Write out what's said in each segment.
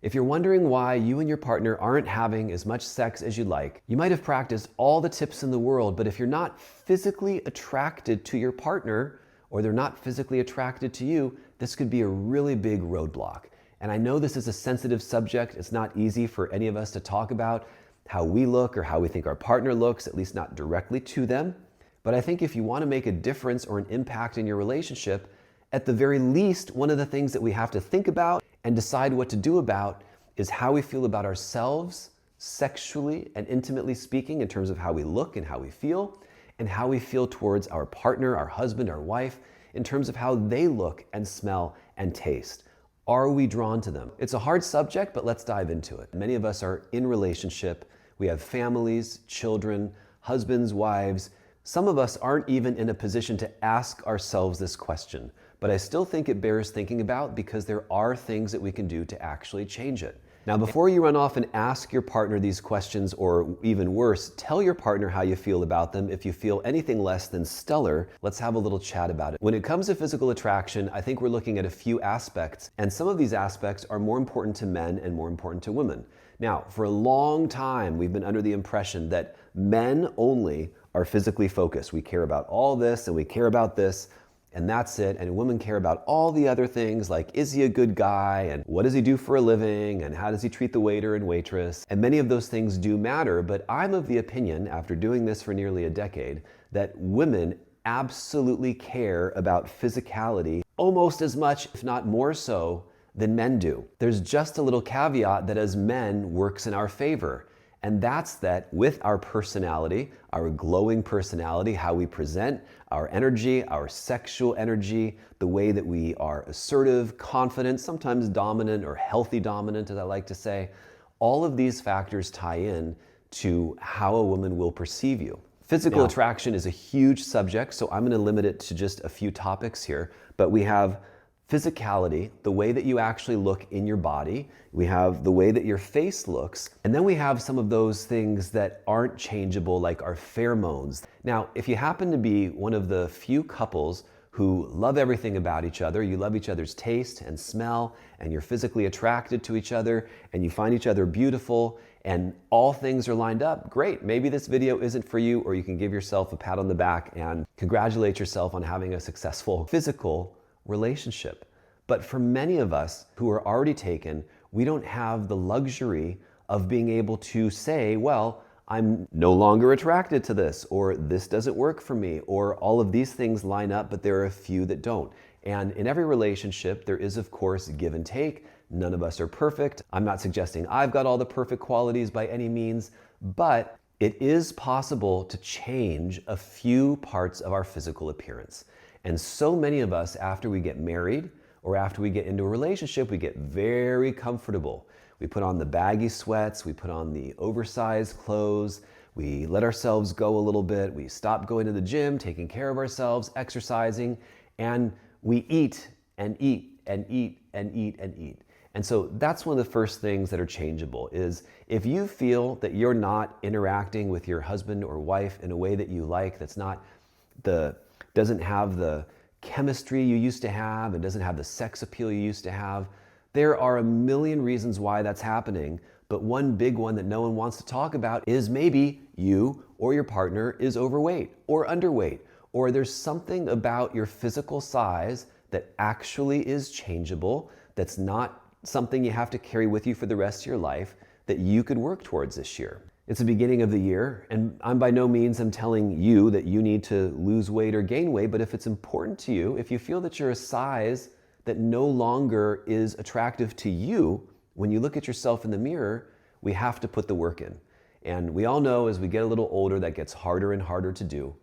If you're wondering why you and your partner aren't having as much sex as you'd like, you might have practiced all the tips in the world, but if you're not physically attracted to your partner, or they're not physically attracted to you, this could be a really big roadblock. And I know this is a sensitive subject. It's not easy for any of us to talk about how we look or how we think our partner looks, at least not directly to them. But I think if you want to make a difference or an impact in your relationship, at the very least, one of the things that we have to think about and decide what to do about is how we feel about ourselves, sexually and intimately speaking, in terms of how we look and how we feel, and how we feel towards our partner, our husband, our wife, in terms of how they look and smell and taste. Are we drawn to them? It's a hard subject, but let's dive into it. Many of us are in relationship. We have families, children, husbands, wives. Some of us aren't even in a position to ask ourselves this question, but I still think it bears thinking about because there are things that we can do to actually change it. Now, before you run off and ask your partner these questions, or even worse, tell your partner how you feel about them, if you feel anything less than stellar, let's have a little chat about it. When it comes to physical attraction, I think we're looking at a few aspects, and some of these aspects are more important to men and more important to women. Now, for a long time, we've been under the impression that men only are physically focused. We care about all this and we care about this, and that's it. And women care about all the other things like, is he a good guy? And what does he do for a living? And how does he treat the waiter and waitress? And many of those things do matter, but I'm of the opinion, after doing this for nearly a decade, that women absolutely care about physicality almost as much, if not more so, than men do. There's just a little caveat that as men works in our favor. And that's that with our personality, our glowing personality, how we present, our energy, our sexual energy, the way that we are assertive, confident, sometimes dominant or healthy dominant, as I like to say, all of these factors tie in to how a woman will perceive you. Physical attraction is a huge subject, so I'm going to limit it to just a few topics here, but we have physicality, the way that you actually look in your body. We have the way that your face looks. And then we have some of those things that aren't changeable, like our pheromones. Now, if you happen to be one of the few couples who love everything about each other, you love each other's taste and smell, and you're physically attracted to each other, and you find each other beautiful, and all things are lined up, great. Maybe this video isn't for you, or you can give yourself a pat on the back and congratulate yourself on having a successful physical relationship. But for many of us who are already taken, we don't have the luxury of being able to say, well, I'm no longer attracted to this, or this doesn't work for me, or all of these things line up, but there are a few that don't. And in every relationship, there is, of course, give and take. None of us are perfect. I'm not suggesting I've got all the perfect qualities by any means, but it is possible to change a few parts of our physical appearance. And so many of us, after we get married or after we get into a relationship, we get very comfortable. We put on the baggy sweats, we put on the oversized clothes, we let ourselves go a little bit, we stop going to the gym, taking care of ourselves, exercising, and we eat and eat and eat and eat and eat. And so that's one of the first things that are changeable is if you feel that you're not interacting with your husband or wife in a way that you like, that's not doesn't have the chemistry you used to have and doesn't have the sex appeal you used to have. There are a million reasons why that's happening, but one big one that no one wants to talk about is maybe you or your partner is overweight or underweight, or there's something about your physical size that actually is changeable, that's not something you have to carry with you for the rest of your life, that you could work towards this year. It's the beginning of the year, and I'm by no means telling you that you need to lose weight or gain weight, but if it's important to you, if you feel that you're a size that no longer is attractive to you, when you look at yourself in the mirror, we have to put the work in. And we all know as we get a little older, that gets harder and harder to do.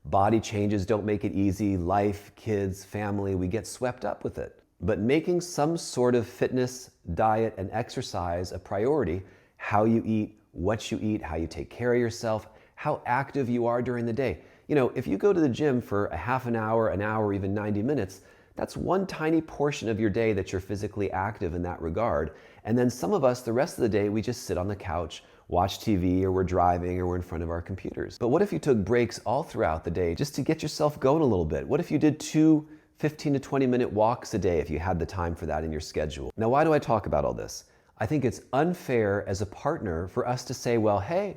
Body changes don't make it easy. Life, kids, family, we get swept up with it. But making some sort of fitness, diet, and exercise a priority, how you eat, what you eat, how you take care of yourself, how active you are during the day. You know, if you go to the gym for a half an hour, even 90 minutes, that's one tiny portion of your day that you're physically active in that regard. And then some of us, the rest of the day, we just sit on the couch, watch TV, or we're driving, or we're in front of our computers. But what if you took breaks all throughout the day just to get yourself going a little bit? What if you did 2 15 to 20 minute walks a day if you had the time for that in your schedule? Now, why do I talk about all this? I think it's unfair as a partner for us to say, well, hey,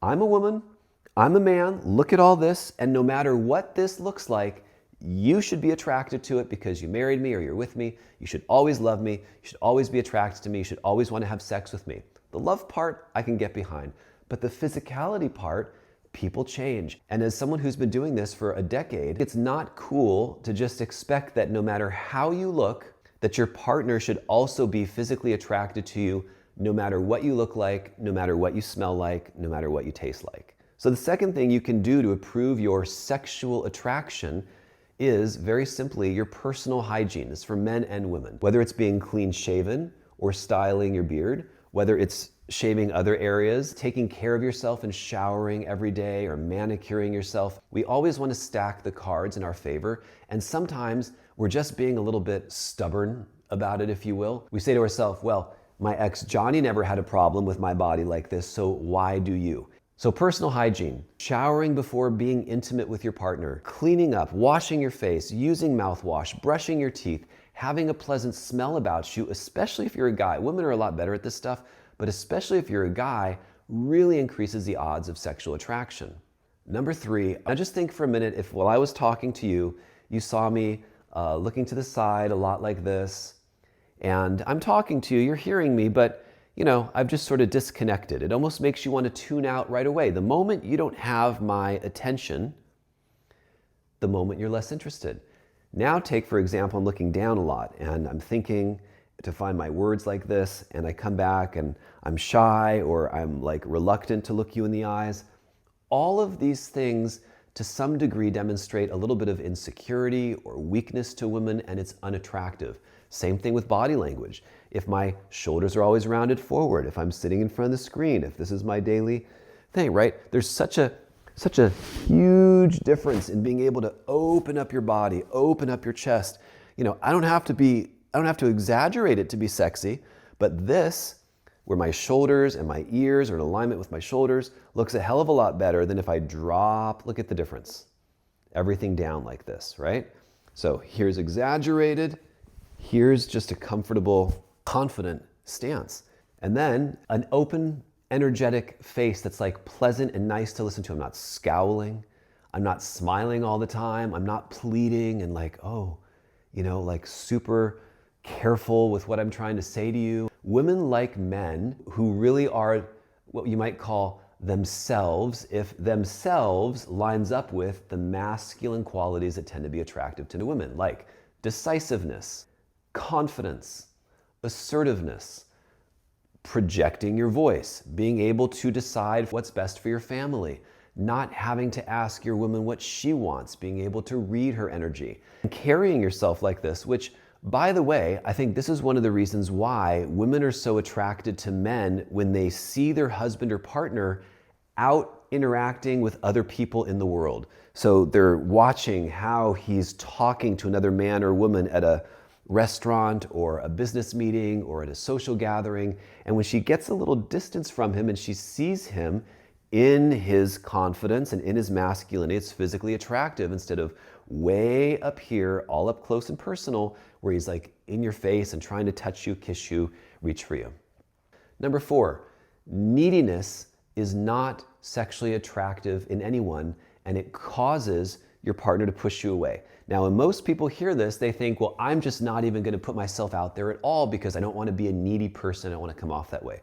I'm a woman, I'm a man, look at all this, and no matter what this looks like, you should be attracted to it because you married me or you're with me. You should always love me. You should always be attracted to me. You should always want to have sex with me. The love part, I can get behind. But the physicality part, people change. And as someone who's been doing this for a decade, it's not cool to just expect that no matter how you look, that your partner should also be physically attracted to you no matter what you look like, no matter what you smell like, no matter what you taste like. So the second thing you can do to improve your sexual attraction is very simply your personal hygiene. It's for men and women. Whether it's being clean shaven or styling your beard, whether it's shaving other areas, taking care of yourself and showering every day or manicuring yourself. We always want to stack the cards in our favor. And sometimes we're just being a little bit stubborn about it, if you will. We say to ourselves, well, my ex Johnny never had a problem with my body like this, so why do you? So personal hygiene, showering before being intimate with your partner, cleaning up, washing your face, using mouthwash, brushing your teeth, having a pleasant smell about you, especially if you're a guy. Women are a lot better at this stuff, but especially if you're a guy, really increases the odds of sexual attraction. Number 3, now just think for a minute if while I was talking to you, you saw me looking to the side a lot like this, and I'm talking to you, you're hearing me, but I've just sort of disconnected. It almost makes you want to tune out right away. The moment you don't have my attention, the moment you're less interested. Now take, for example, I'm looking down a lot and I'm thinking to find my words like this, and I come back and I'm shy or I'm like reluctant to look you in the eyes. All of these things to some degree demonstrate a little bit of insecurity or weakness to women, and it's unattractive. Same thing with body language. If my shoulders are always rounded forward, if I'm sitting in front of the screen, if this is my daily thing, right? There's such a huge difference in being able to open up your body, open up your chest. I don't have to exaggerate it to be sexy, but this, where my shoulders and my ears are in alignment with my shoulders, looks a hell of a lot better than if I drop, look at the difference, everything down like this, right? So here's exaggerated, here's just a comfortable, confident stance. And then an open, energetic face that's like pleasant and nice to listen to. I'm not scowling, I'm not smiling all the time, I'm not pleading and like super careful with what I'm trying to say to you. Women like men who really are what you might call themselves, if themselves lines up with the masculine qualities that tend to be attractive to women, like decisiveness, confidence, assertiveness, projecting your voice, being able to decide what's best for your family, not having to ask your woman what she wants, being able to read her energy, and carrying yourself like this, which, by the way, I think this is one of the reasons why women are so attracted to men when they see their husband or partner out interacting with other people in the world. So they're watching how he's talking to another man or woman at a restaurant or a business meeting or at a social gathering. And when she gets a little distance from him and she sees him in his confidence and in his masculinity, it's physically attractive instead of way up here, all up close and personal, where he's like in your face and trying to touch you, kiss you, reach for you. Number 4, neediness is not sexually attractive in anyone, and it causes your partner to push you away. Now, when most people hear this, they think, well, I'm just not even going to put myself out there at all because I don't want to be a needy person. I don't want to come off that way.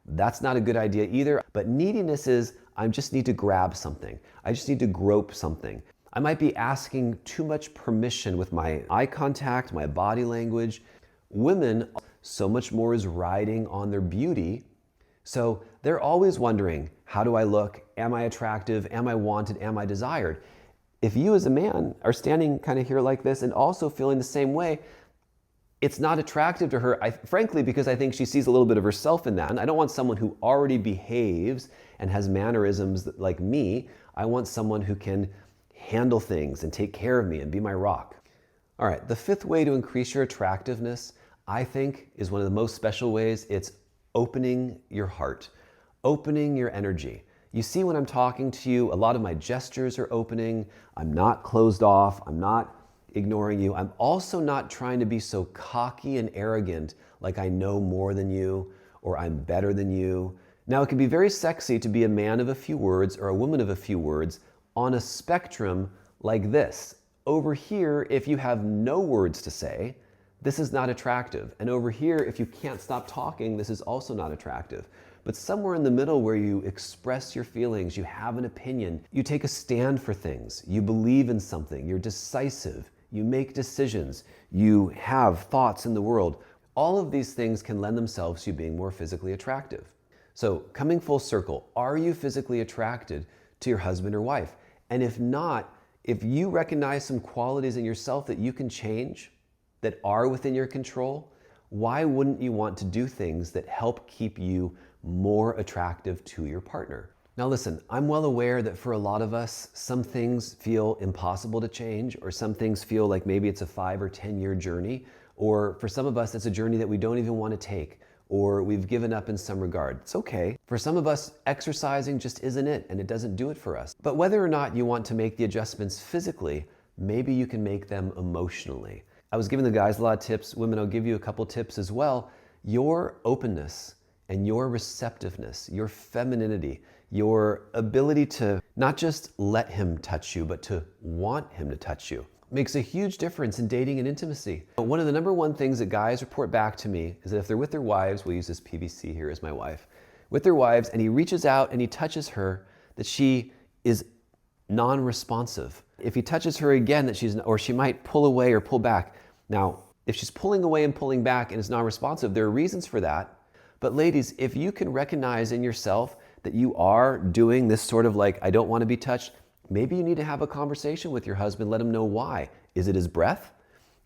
That's not a good idea either. But neediness is, I just need to grab something. I just need to grope something. I might be asking too much permission with my eye contact, my body language. Women, so much more is riding on their beauty. So they're always wondering, how do I look? Am I attractive? Am I wanted? Am I desired? If you as a man are standing kind of here like this and also feeling the same way, it's not attractive to her, frankly, because I think she sees a little bit of herself in that. And I don't want someone who already behaves and has mannerisms like me. I want someone who can handle things and take care of me and be my rock. All right, the 5th way to increase your attractiveness, I think, is one of the most special ways. It's opening your heart, opening your energy. You see, when I'm talking to you, a lot of my gestures are opening. I'm not closed off. I'm not ignoring you. I'm also not trying to be so cocky and arrogant, like I know more than you, or I'm better than you. Now, it can be very sexy to be a man of a few words or a woman of a few words on a spectrum like this. Over here, if you have no words to say, this is not attractive. And over here, if you can't stop talking, this is also not attractive. But somewhere in the middle where you express your feelings, you have an opinion, you take a stand for things, you believe in something, you're decisive, you make decisions, you have thoughts in the world, all of these things can lend themselves to you being more physically attractive. So coming full circle, are you physically attracted to your husband or wife? And if not, if you recognize some qualities in yourself that you can change, that are within your control, why wouldn't you want to do things that help keep you more attractive to your partner? Now listen, I'm well aware that for a lot of us, some things feel impossible to change, or some things feel like maybe it's a 5 or 10 year journey, or for some of us, it's a journey that we don't even want to take, or we've given up in some regard. It's okay. For some of us, exercising just isn't it, and it doesn't do it for us. But whether or not you want to make the adjustments physically, maybe you can make them emotionally. I was giving the guys a lot of tips. Women, I'll give you a couple tips as well. Your openness and your receptiveness, your femininity, your ability to not just let him touch you, but to want him to touch you, makes a huge difference in dating and intimacy. One of the number one things that guys report back to me is that if they're with their wives, we'll use this PVC here as my wife, with their wives, and he reaches out and he touches her, that she is non-responsive. If he touches her again, that or she might pull away or pull back. Now, if she's pulling away and pulling back and is non-responsive, there are reasons for that. But ladies, if you can recognize in yourself that you are doing this sort of like, I don't want to be touched, maybe you need to have a conversation with your husband, let him know why. Is it his breath?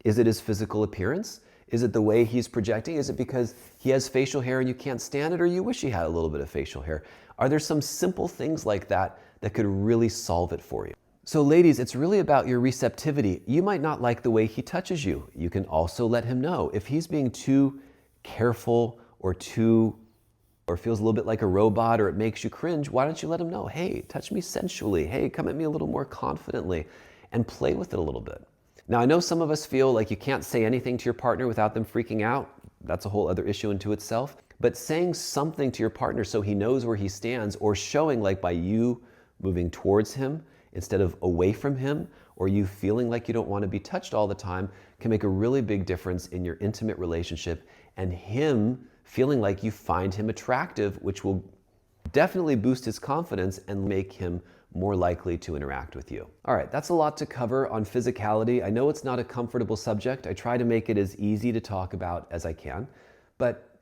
Is it his physical appearance? Is it the way he's projecting? Is it because he has facial hair and you can't stand it, or you wish he had a little bit of facial hair? Are there some simple things like that that could really solve it for you? So ladies, it's really about your receptivity. You might not like the way he touches you. You can also let him know. If he's being too careful or feels a little bit like a robot, or it makes you cringe, why don't you let him know, hey, touch me sensually. Hey, come at me a little more confidently, and play with it a little bit. Now, I know some of us feel like you can't say anything to your partner without them freaking out. That's a whole other issue into itself. But saying something to your partner so he knows where he stands, or showing like by you moving towards him instead of away from him, or you feeling like you don't want to be touched all the time, can make a really big difference in your intimate relationship, and him feeling like you find him attractive, which will definitely boost his confidence and make him more likely to interact with you. All right, that's a lot to cover on physicality. I know it's not a comfortable subject. I try to make it as easy to talk about as I can, but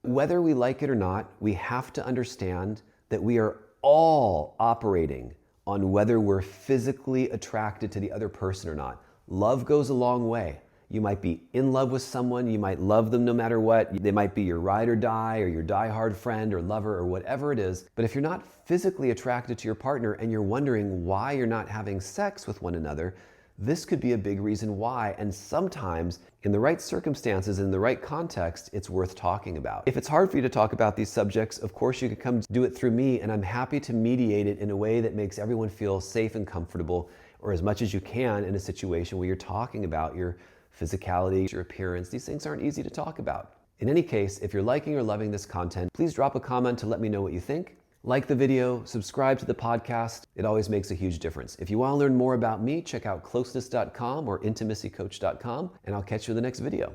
whether we like it or not, we have to understand that we are all operating on whether we're physically attracted to the other person or not. Love goes a long way. You might be in love with someone, you might love them no matter what. They might be your ride or die, or your die-hard friend or lover, or whatever it is. But if you're not physically attracted to your partner and you're wondering why you're not having sex with one another, this could be a big reason why. And sometimes, in the right circumstances, in the right context, it's worth talking about. If it's hard for you to talk about these subjects, of course you could come do it through me, and I'm happy to mediate it in a way that makes everyone feel safe and comfortable, or as much as you can in a situation where you're talking about your physicality, your appearance. These things aren't easy to talk about. In any case, if you're liking or loving this content, please drop a comment to let me know what you think. Like the video, subscribe to the podcast. It always makes a huge difference. If you want to learn more about me, check out closeness.com or intimacycoach.com, and I'll catch you in the next video.